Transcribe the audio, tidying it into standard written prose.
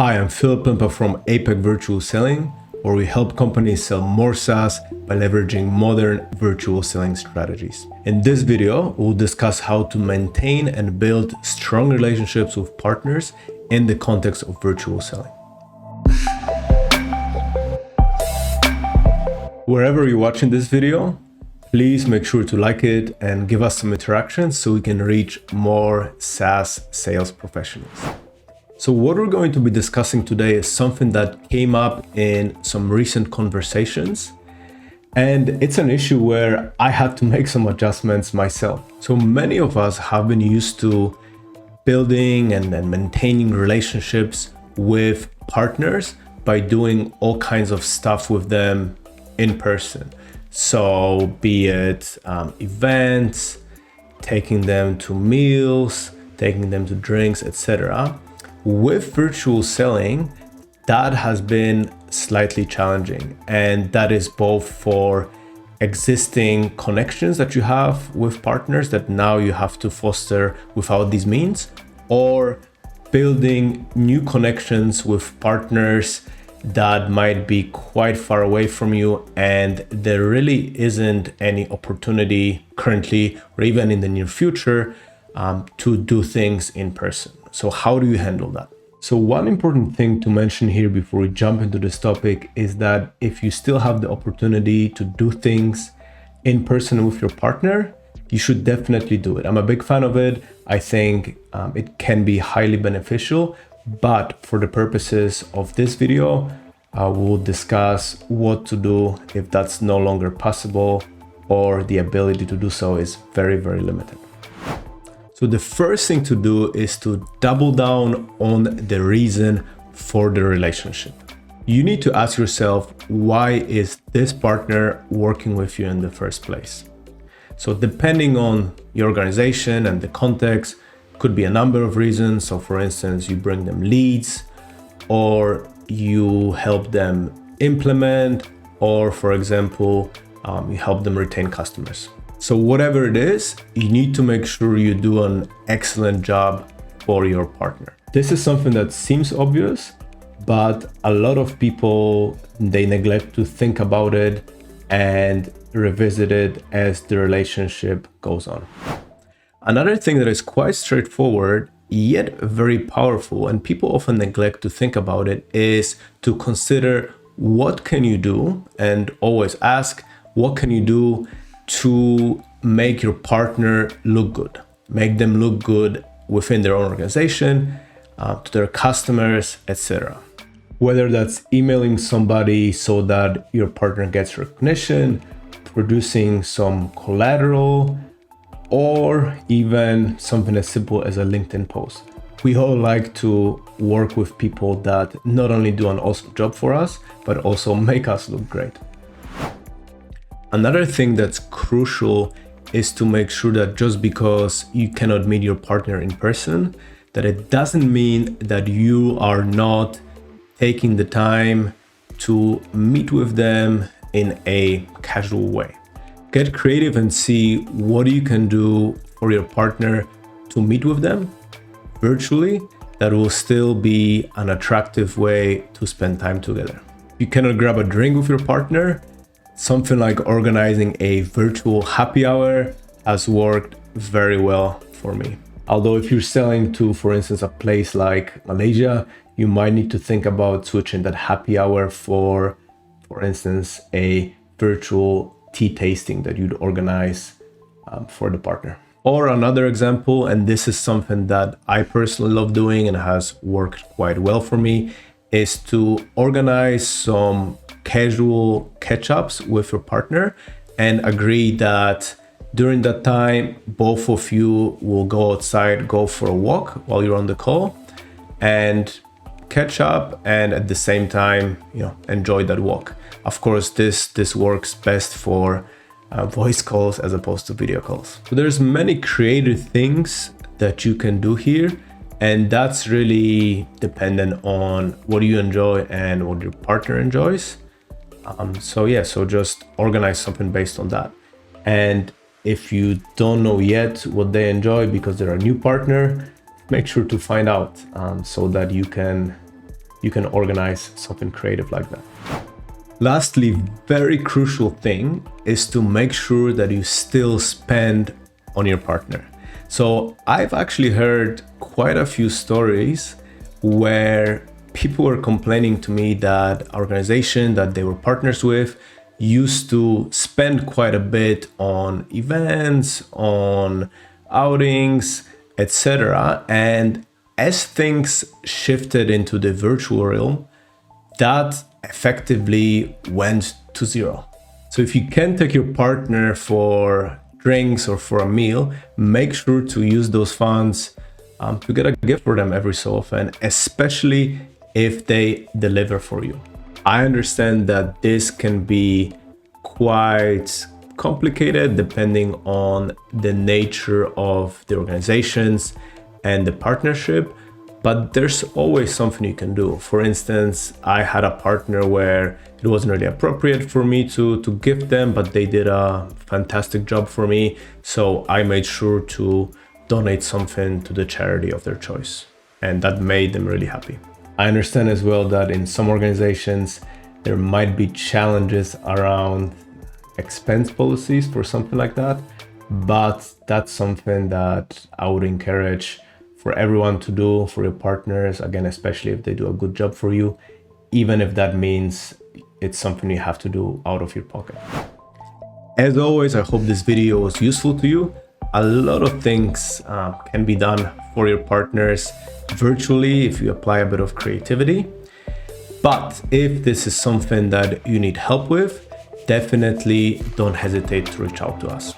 Hi, I'm Philip Limpa from APEC Virtual Selling, where we help companies sell more SaaS by leveraging modern virtual selling strategies. In this video, we'll discuss how to maintain and build strong relationships with partners in the context of virtual selling. Wherever you're watching this video, please make sure to like it and give us some interactions so we can reach more SaaS sales professionals. So what we're going to be discussing today is something that came up in some recent conversations, and it's an issue where I had to make some adjustments myself. So many of us have been used to building and maintaining relationships with partners by doing all kinds of stuff with them in person. So be it events, taking them to meals, taking them to drinks, etc. With virtual selling, that has been slightly challenging, and that is both for existing connections that you have with partners that now you have to foster without these means, or building new connections with partners that might be quite far away from you and there really isn't any opportunity currently or even in the near future to do things in person. So how do you handle that? So one important thing to mention here before we jump into this topic is that if you still have the opportunity to do things in person with your partner, you should definitely do it. I'm a big fan of it. I think it can be highly beneficial, but for the purposes of this video, we'll discuss what to do if that's no longer possible or the ability to do so is very, very limited. So the first thing to do is to double down on the reason for the relationship. You need to ask yourself, why is this partner working with you in the first place? So depending on your organization and the context, could be a number of reasons. So for instance, you bring them leads, or you help them implement, or for example, you help them retain customers. So whatever it is, you need to make sure you do an excellent job for your partner. This is something that seems obvious, but a lot of people, they neglect to think about it and revisit it as the relationship goes on. Another thing that is quite straightforward, yet very powerful, and people often neglect to think about it, is to consider what can you do, and always ask, what can you do to make your partner look good, make them look good within their own organization, to their customers, etc. Whether that's emailing somebody so that your partner gets recognition, producing some collateral, or even something as simple as a LinkedIn post. We all like to work with people that not only do an awesome job for us, but also make us look great. Another thing that's crucial is to make sure that just because you cannot meet your partner in person, that it doesn't mean that you are not taking the time to meet with them in a casual way. Get creative and see what you can do for your partner to meet with them virtually that will still be an attractive way to spend time together. You cannot grab a drink with your partner. Something like organizing a virtual happy hour has worked very well for me. Although if you're selling to, for instance, a place like Malaysia, you might need to think about switching that happy hour for instance, a virtual tea tasting that you'd organize for the partner. Or another example, and this is something that I personally love doing and has worked quite well for me, is to organize some casual catch-ups with your partner and agree that during that time, both of you will go outside, go for a walk while you're on the call and catch up, and at the same time, enjoy that walk. Of course, this works best for voice calls as opposed to video calls. So there's many creative things that you can do here, and that's really dependent on what you enjoy and what your partner enjoys. So just organize something based on that. And if you don't know yet what they enjoy because they're a new partner, make sure to find out so that you can you can organize something creative like that. Lastly, very crucial thing is to make sure that you still spend on your partner. So I've actually heard quite a few stories where people were complaining to me that organization that they were partners with used to spend quite a bit on events, on outings, etc. And as things shifted into the virtual realm, that effectively went to zero. So if you can take your partner for drinks or for a meal, make sure to use those funds to get a gift for them every so often, especially if they deliver for you. I understand that this can be quite complicated depending on the nature of the organizations and the partnership, but there's always something you can do. For instance, I had a partner where it wasn't really appropriate for me to gift them, but they did a fantastic job for me. So I made sure to donate something to the charity of their choice. And that made them really happy. I understand as well that in some organizations, there might be challenges around expense policies for something like that. But that's something that I would encourage for everyone to do for your partners, again, especially if they do a good job for you, even if that means it's something you have to do out of your pocket. As always, I hope this video was useful to you. A lot of things can be done for your partners virtually if you apply a bit of creativity. But if this is something that you need help with, definitely don't hesitate to reach out to us.